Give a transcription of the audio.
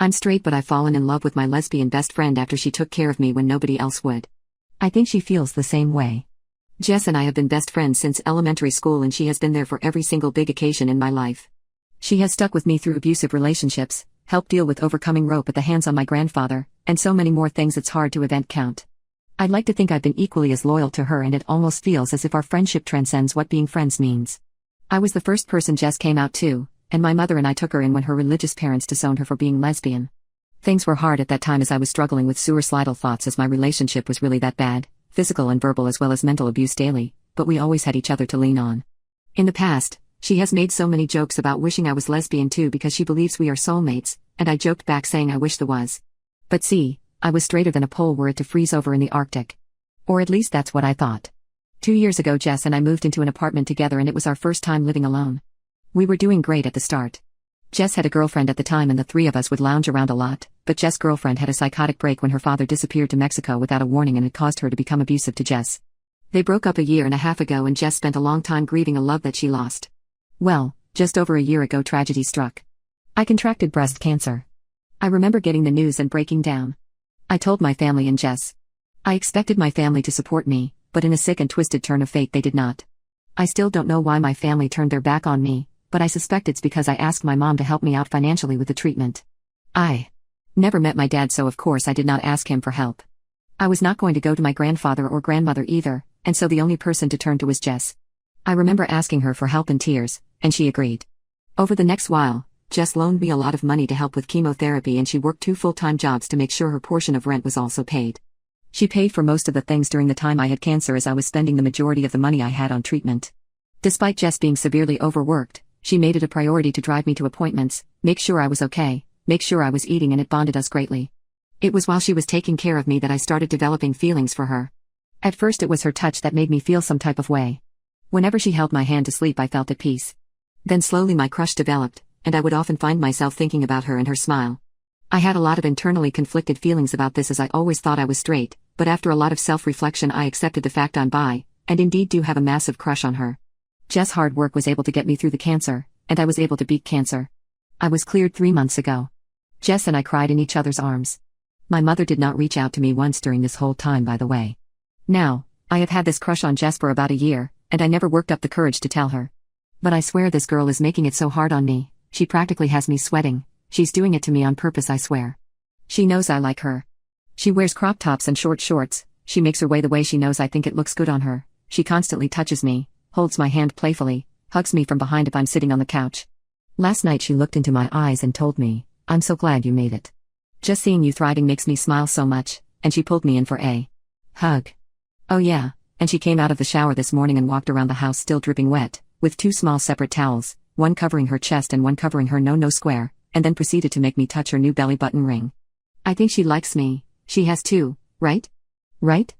I'm straight, but I've fallen in love with my lesbian best friend after she took care of me when nobody else would. I think she feels the same way. Jess and I have been best friends since elementary school, and she has been there for every single big occasion in my life. She has stuck with me through abusive relationships, helped deal with overcoming rope at the hands of my grandfather, and so many more things it's hard to even count. I'd like to think I've been equally as loyal to her, and it almost feels as if our friendship transcends what being friends means. I was the first person Jess came out to, and my mother and I took her in when her religious parents disowned her for being lesbian. Things were hard at that time as I was struggling with suicidal thoughts, as my relationship was really that bad, physical and verbal as well as mental abuse daily, but we always had each other to lean on. In the past, she has made so many jokes about wishing I was lesbian too, because she believes we are soulmates, and I joked back saying I wish there was. But see, I was straighter than a pole were it to freeze over in the Arctic. Or at least that's what I thought. 2 years ago Jess and I moved into an apartment together, and it was our first time living alone. We were doing great at the start. Jess had a girlfriend at the time, and the three of us would lounge around a lot, but Jess' girlfriend had a psychotic break when her father disappeared to Mexico without a warning, and it caused her to become abusive to Jess. They broke up a year and a half ago, and Jess spent a long time grieving a love that she lost. Well, just over a year ago tragedy struck. I contracted breast cancer. I remember getting the news and breaking down. I told my family and Jess. I expected my family to support me, but in a sick and twisted turn of fate they did not. I still don't know why my family turned their back on me, but I suspect it's because I asked my mom to help me out financially with the treatment. I never met my dad, so of course I did not ask him for help. I was not going to go to my grandfather or grandmother either, and so the only person to turn to was Jess. I remember asking her for help in tears, and she agreed. Over the next while, Jess loaned me a lot of money to help with chemotherapy, and she worked 2 full-time jobs to make sure her portion of rent was also paid. She paid for most of the things during the time I had cancer, as I was spending the majority of the money I had on treatment. Despite Jess being severely overworked, she made it a priority to drive me to appointments, make sure I was okay, make sure I was eating, and it bonded us greatly. It was while she was taking care of me that I started developing feelings for her. At first it was her touch that made me feel some type of way. Whenever she held my hand to sleep I felt at peace. Then slowly my crush developed, and I would often find myself thinking about her and her smile. I had a lot of internally conflicted feelings about this, as I always thought I was straight, but after a lot of self-reflection I accepted the fact I'm bi, and indeed do have a massive crush on her. Jess' hard work was able to get me through the cancer, and I was able to beat cancer. I was cleared 3 months ago. Jess and I cried in each other's arms. My mother did not reach out to me once during this whole time, by the way. Now, I have had this crush on Jess for about a year, and I never worked up the courage to tell her. But I swear this girl is making it so hard on me, she practically has me sweating. She's doing it to me on purpose, I swear. She knows I like her. She wears crop tops and short shorts, she makes her way the way she knows I think it looks good on her, she constantly touches me, holds my hand playfully, hugs me from behind if I'm sitting on the couch. Last night she looked into my eyes and told me, "I'm so glad you made it. Just seeing you thriving makes me smile so much," and she pulled me in for a hug. Oh yeah, and she came out of the shower this morning and walked around the house still dripping wet, with 2 small separate towels, one covering her chest and one covering her no square, and then proceeded to make me touch her new belly button ring. I think she likes me, she has too, right? Right?